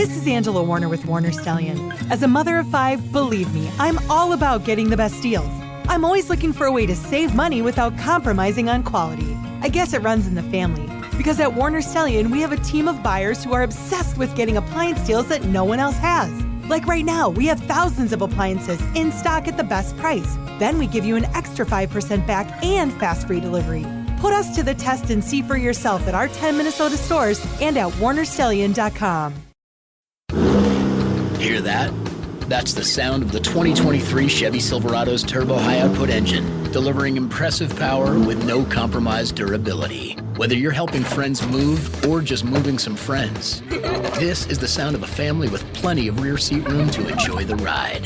This is Angela Warner with Warner Stallion. As a mother of 5, believe me, I'm all about getting the best deals. I'm always looking for a way to save money without compromising on quality. I guess it runs in the family. Because at Warner Stallion, we have a team of buyers who are obsessed with getting appliance deals that no one else has. Like right now, we have thousands of appliances in stock at the best price. Then we give you an extra 5% back and fast free delivery. Put us to the test and see for yourself at our 10 Minnesota stores and at warnerstallion.com. Hear that? That's the sound of the 2023 Chevy Silverado's turbo high-output engine, delivering impressive power with no compromised durability. Whether you're helping friends move or just moving some friends, this is the sound of a family with plenty of rear seat room to enjoy the ride.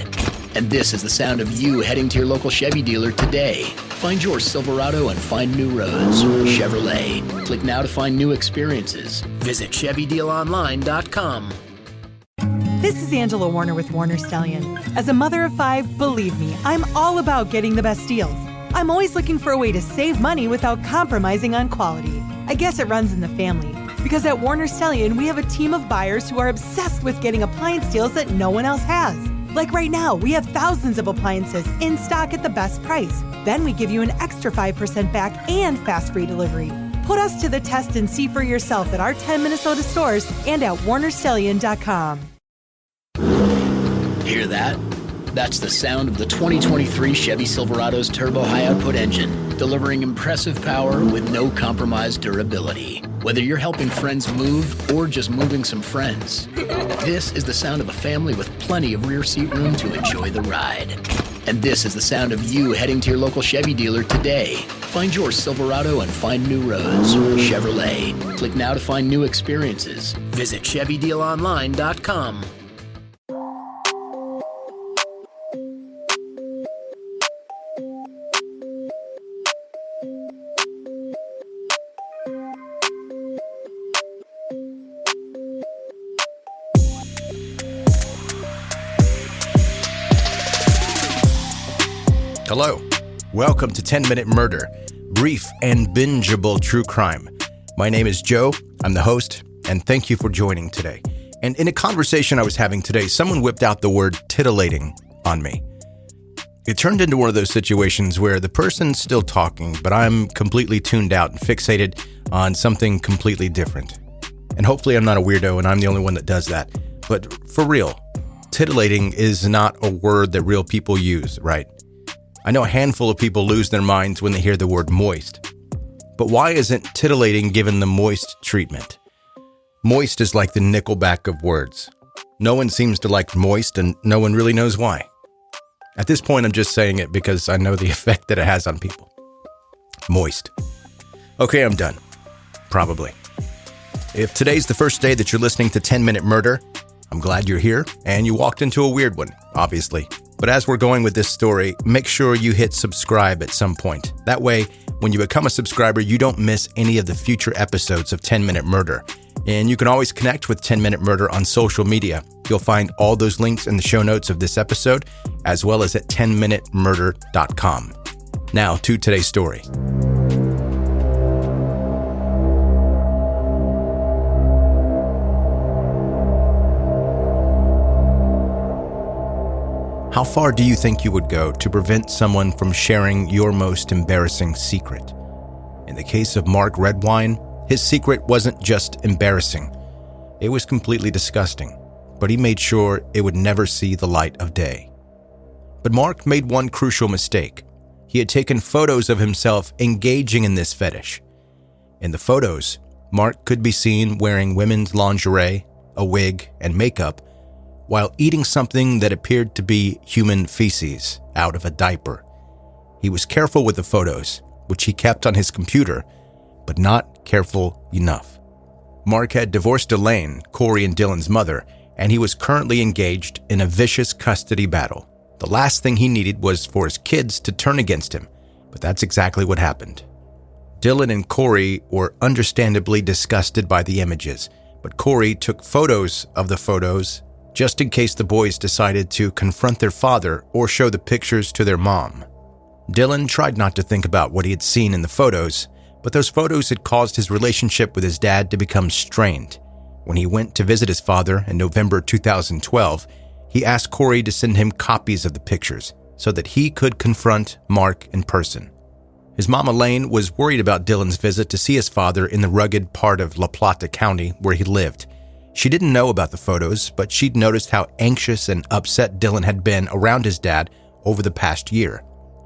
And this is the sound of you heading to your local Chevy dealer today. Find your Silverado and find new roads. Chevrolet. Click now to find new experiences. Visit ChevyDealOnline.com. This is Angela Warner with Warner Stallion. As a mother of 5, believe me, I'm all about getting the best deals. I'm always looking for a way to save money without compromising on quality. I guess it runs in the family. Because at Warner Stallion, we have a team of buyers who are obsessed with getting appliance deals that no one else has. Like right now, we have thousands of appliances in stock at the best price. Then we give you an extra 5% back and fast free delivery. Put us to the test and see for yourself at our 10 Minnesota stores and at warnerstallion.com. Hear that? That's the sound of the 2023 Chevy Silverado's turbo high-output engine, delivering impressive power with no compromised durability. Whether you're helping friends move or just moving some friends, this is the sound of a family with plenty of rear seat room to enjoy the ride. And this is the sound of you heading to your local Chevy dealer today. Find your Silverado and find new roads. Chevrolet. Click now to find new experiences. Visit ChevyDealOnline.com. Hello. Welcome to 10 Minute Murder, brief and bingeable true crime. My name is Joe. I'm the host, and thank you for joining today. And in a conversation I was having today, someone whipped out the word titillating on me. It turned into one of those situations where the person's still talking, but I'm completely tuned out and fixated on something completely different. And hopefully I'm not a weirdo and I'm the only one that does that. But for real, titillating is not a word that real people use, right? I know a handful of people lose their minds when they hear the word moist. But why isn't titillating given the moist treatment? Moist is like the Nickelback of words. No one seems to like moist, and no one really knows why. At this point, I'm just saying it because I know the effect that it has on people. Moist. Okay, I'm done. Probably. If today's the first day that you're listening to 10 Minute Murder, I'm glad you're here, and you walked into a weird one, obviously. But as we're going with this story, make sure you hit subscribe at some point. That way, when you become a subscriber, you don't miss any of the future episodes of 10 Minute Murder. And you can always connect with 10 Minute Murder on social media. You'll find all those links in the show notes of this episode, as well as at 10minutemurder.com. Now to today's story. How far do you think you would go to prevent someone from sharing your most embarrassing secret? In the case of Mark Redwine, his secret wasn't just embarrassing. It was completely disgusting, but he made sure it would never see the light of day. But Mark made one crucial mistake. He had taken photos of himself engaging in this fetish. In the photos, Mark could be seen wearing women's lingerie, a wig, and makeup, while eating something that appeared to be human feces out of a diaper. He was careful with the photos, which he kept on his computer, but not careful enough. Mark had divorced Elaine, Corey and Dylan's mother, and he was currently engaged in a vicious custody battle. The last thing he needed was for his kids to turn against him, but that's exactly what happened. Dylan and Corey were understandably disgusted by the images, but Corey took photos of the photos just in case the boys decided to confront their father or show the pictures to their mom. Dylan tried not to think about what he had seen in the photos, but those photos had caused his relationship with his dad to become strained. When he went to visit his father in November 2012, he asked Corey to send him copies of the pictures so that he could confront Mark in person. His mom, Elaine, was worried about Dylan's visit to see his father in the rugged part of La Plata County where he lived. She didn't know about the photos, but she'd noticed how anxious and upset Dylan had been around his dad over the past year.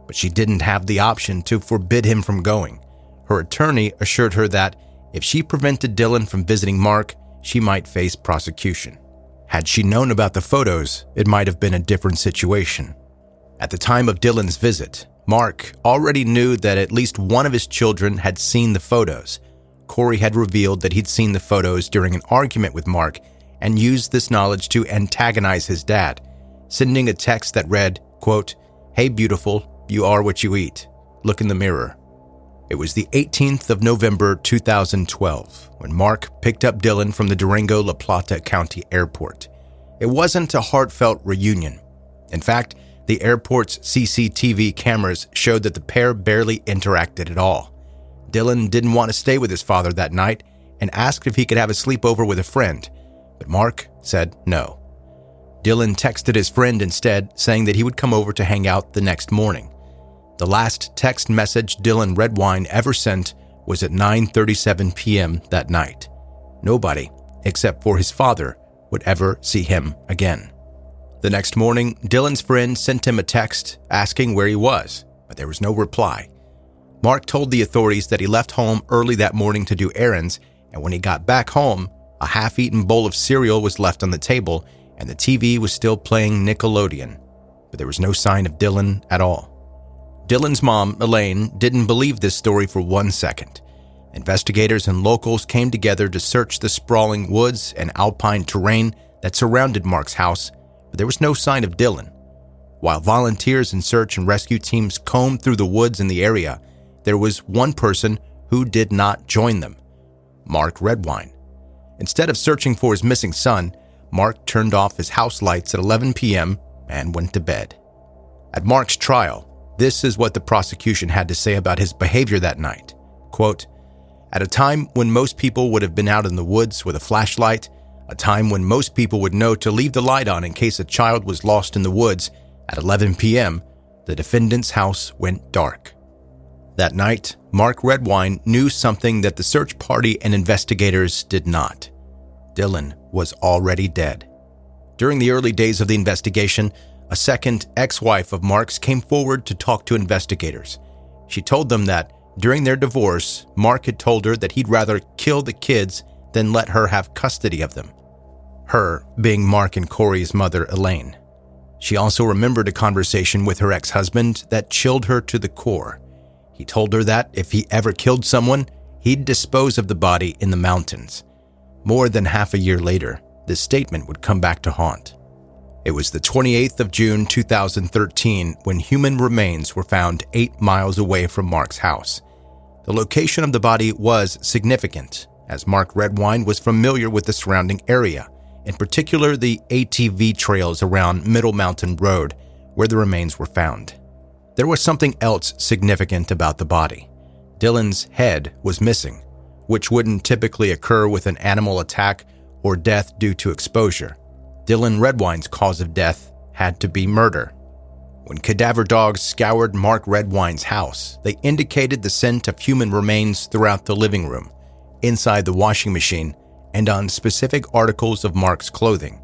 But she didn't have the option to forbid him from going. Her attorney assured her that if she prevented Dylan from visiting Mark, she might face prosecution. Had she known about the photos, it might have been a different situation. At the time of Dylan's visit, Mark already knew that at least one of his children had seen the photos. Corey had revealed that he'd seen the photos during an argument with Mark and used this knowledge to antagonize his dad, sending a text that read, quote, "Hey beautiful, you are what you eat. Look in the mirror." It was the 18th of November 2012 when Mark picked up Dylan from the Durango La Plata County Airport. It wasn't a heartfelt reunion. In fact, the airport's CCTV cameras showed that the pair barely interacted at all. Dylan didn't want to stay with his father that night and asked if he could have a sleepover with a friend, but Mark said no. Dylan texted his friend instead, saying that he would come over to hang out the next morning. The last text message Dylan Redwine ever sent was at 9:37 p.m. that night. Nobody, except for his father, would ever see him again. The next morning, Dylan's friend sent him a text asking where he was, but there was no reply. Mark told the authorities that he left home early that morning to do errands, and when he got back home, a half-eaten bowl of cereal was left on the table and the TV was still playing Nickelodeon, but there was no sign of Dylan at all. Dylan's mom, Elaine, didn't believe this story for 1 second. Investigators and locals came together to search the sprawling woods and alpine terrain that surrounded Mark's house, but there was no sign of Dylan. While volunteers and search and rescue teams combed through the woods in the area, there was one person who did not join them, Mark Redwine. Instead of searching for his missing son, Mark turned off his house lights at 11 p.m. and went to bed. At Mark's trial, this is what the prosecution had to say about his behavior that night. Quote, "At a time when most people would have been out in the woods with a flashlight, a time when most people would know to leave the light on in case a child was lost in the woods, at 11 p.m., the defendant's house went dark." That night, Mark Redwine knew something that the search party and investigators did not. Dylan was already dead. During the early days of the investigation, a second ex-wife of Mark's came forward to talk to investigators. She told them that during their divorce, Mark had told her that he'd rather kill the kids than let her have custody of them. Her being Mark and Corey's mother, Elaine. She also remembered a conversation with her ex-husband that chilled her to the core. He told her that if he ever killed someone, he'd dispose of the body in the mountains. More than half a year later, this statement would come back to haunt. It was the 28th of June 2013 when human remains were found 8 miles away from Mark's house. The location of the body was significant, as Mark Redwine was familiar with the surrounding area, in particular the ATV trails around Middle Mountain Road, where the remains were found. There was something else significant about the body. Dylan's head was missing, which wouldn't typically occur with an animal attack or death due to exposure. Dylan Redwine's cause of death had to be murder. When cadaver dogs scoured Mark Redwine's house, they indicated the scent of human remains throughout the living room, inside the washing machine, and on specific articles of Mark's clothing.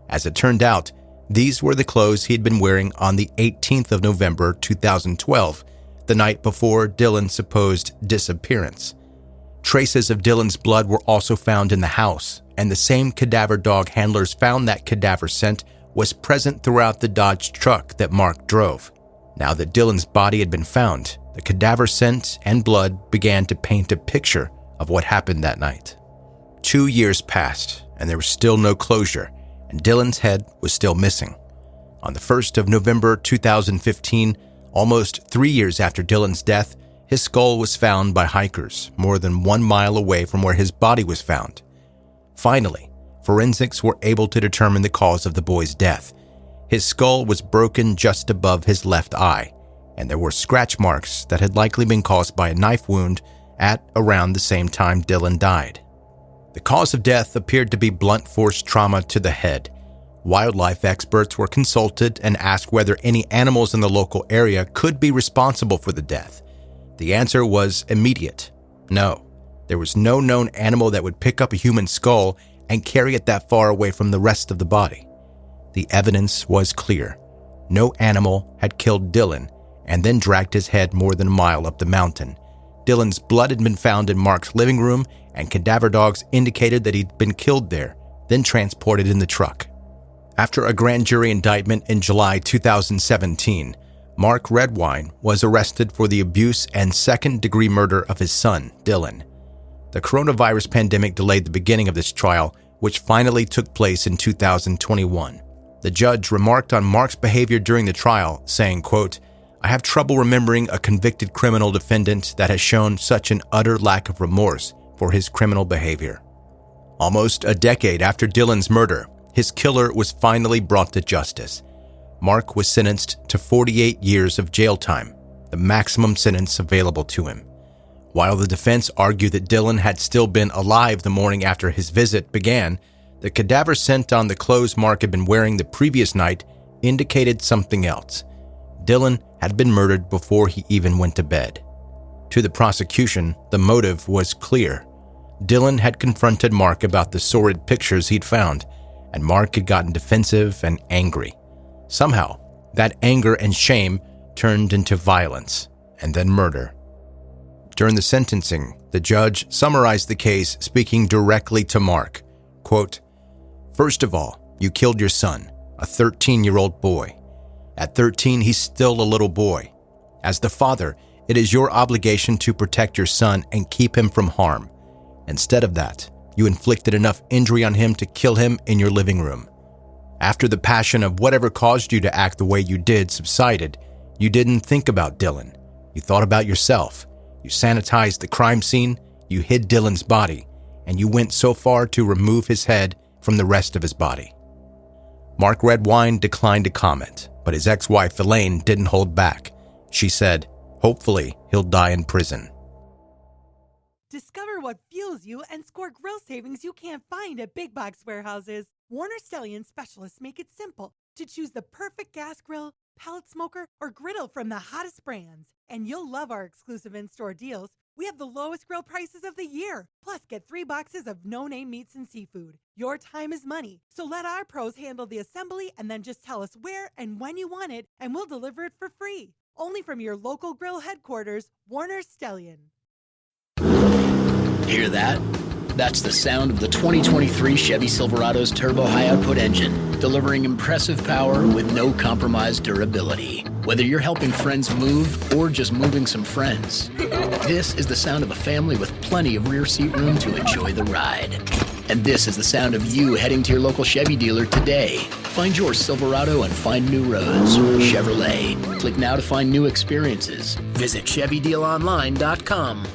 As it turned out, these were the clothes he had been wearing on the 18th of November 2012, the night before Dylan's supposed disappearance. Traces of Dylan's blood were also found in the house, and the same cadaver dog handlers found that cadaver scent was present throughout the Dodge truck that Mark drove. Now that Dylan's body had been found, the cadaver scent and blood began to paint a picture of what happened that night. 2 years passed, and there was still no closure, and Dylan's head was still missing. On the 1st of November 2015, almost 3 years after Dylan's death, his skull was found by hikers more than 1 mile away from where his body was found. Finally, forensics were able to determine the cause of the boy's death. His skull was broken just above his left eye, and there were scratch marks that had likely been caused by a knife wound at around the same time Dylan died. The cause of death appeared to be blunt force trauma to the head. Wildlife experts were consulted and asked whether any animals in the local area could be responsible for the death. The answer was immediate. No. There was no known animal that would pick up a human skull and carry it that far away from the rest of the body. The evidence was clear. No animal had killed Dylan and then dragged his head more than a mile up the mountain. Dylan's blood had been found in Mark's living room, and cadaver dogs indicated that he'd been killed there, then transported in the truck. After a grand jury indictment in July 2017, Mark Redwine was arrested for the abuse and second-degree murder of his son, Dylan. The coronavirus pandemic delayed the beginning of this trial, which finally took place in 2021. The judge remarked on Mark's behavior during the trial, saying, quote, "I have trouble remembering a convicted criminal defendant that has shown such an utter lack of remorse for his criminal behavior." Almost a decade after Dylan's murder, his killer was finally brought to justice. Mark was sentenced to 48 years of jail time, the maximum sentence available to him. While the defense argued that Dylan had still been alive the morning after his visit began, the cadaver scent on the clothes Mark had been wearing the previous night indicated something else. Dylan had been murdered before he even went to bed. To the prosecution, the motive was clear. Dylan had confronted Mark about the sordid pictures he'd found, and Mark had gotten defensive and angry. Somehow, that anger and shame turned into violence and then murder. During the sentencing, the judge summarized the case, speaking directly to Mark. Quote, "First of all, you killed your son, a 13-year-old boy. At 13, he's still a little boy. As the father, it is your obligation to protect your son and keep him from harm. Instead of that, you inflicted enough injury on him to kill him in your living room. After the passion of whatever caused you to act the way you did subsided, you didn't think about Dylan. You thought about yourself. You sanitized the crime scene, you hid Dylan's body, and you went so far to remove his head from the rest of his body." Mark Redwine declined to comment, but his ex-wife Elaine didn't hold back. She said, "Hopefully, he'll die in prison." Discover what fuels you and score grill savings you can't find at big box warehouses. Warner Stallion specialists make it simple to choose the perfect gas grill, pellet smoker, or griddle from the hottest brands. And you'll love our exclusive in-store deals. We have the lowest grill prices of the year. Plus, get 3 boxes of no-name meats and seafood. Your time is money, so let our pros handle the assembly and then just tell us where and when you want it, and we'll deliver it for free. Only from your local grill headquarters, Warner Stallion. Hear that? That's the sound of the 2023 Chevy Silverado's turbo high-output engine, delivering impressive power with no compromised durability. Whether you're helping friends move or just moving some friends, this is the sound of a family with plenty of rear seat room to enjoy the ride. And this is the sound of you heading to your local Chevy dealer today. Find your Silverado and find new roads. Chevrolet. Click now to find new experiences. Visit ChevyDealOnline.com.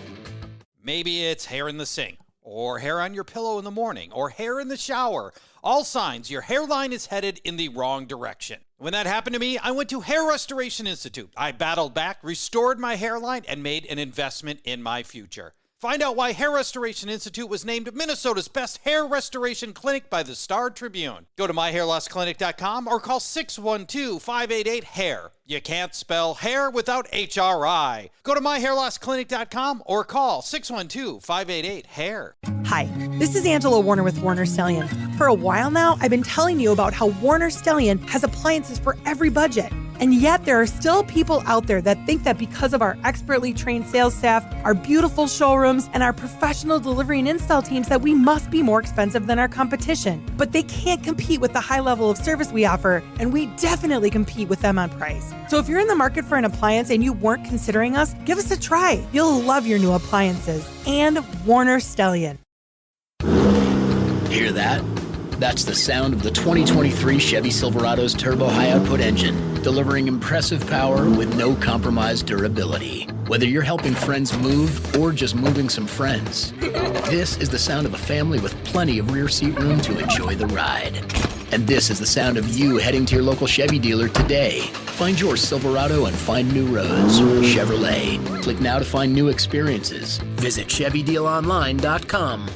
Maybe it's hair in the sink, or hair on your pillow in the morning, or hair in the shower. All signs your hairline is headed in the wrong direction. When that happened to me, I went to Hair Restoration Institute. I battled back, restored my hairline, and made an investment in my future. Find out why Hair Restoration Institute was named Minnesota's best hair restoration clinic by the Star Tribune. Go to myhairlossclinic.com or call 612-588-HAIR. You can't spell hair without HRI. Go to myhairlossclinic.com or call 612-588-HAIR. Hi, this is Angela Warner with Warner Stallion. For a while now, I've been telling you about how Warner Stallion has appliances for every budget. And yet there are still people out there that think that because of our expertly trained sales staff, our beautiful showrooms, and our professional delivery and install teams that we must be more expensive than our competition. But they can't compete with the high level of service we offer, and we definitely compete with them on price. So if you're in the market for an appliance and you weren't considering us, give us a try. You'll love your new appliances. And Warner Stallion. Hear that? That's the sound of the 2023 Chevy Silverado's turbo high-output engine, delivering impressive power with no compromised durability. Whether you're helping friends move or just moving some friends, this is the sound of a family with plenty of rear seat room to enjoy the ride. And this is the sound of you heading to your local Chevy dealer today. Find your Silverado and find new roads. Chevrolet. Click now to find new experiences. Visit ChevyDealOnline.com.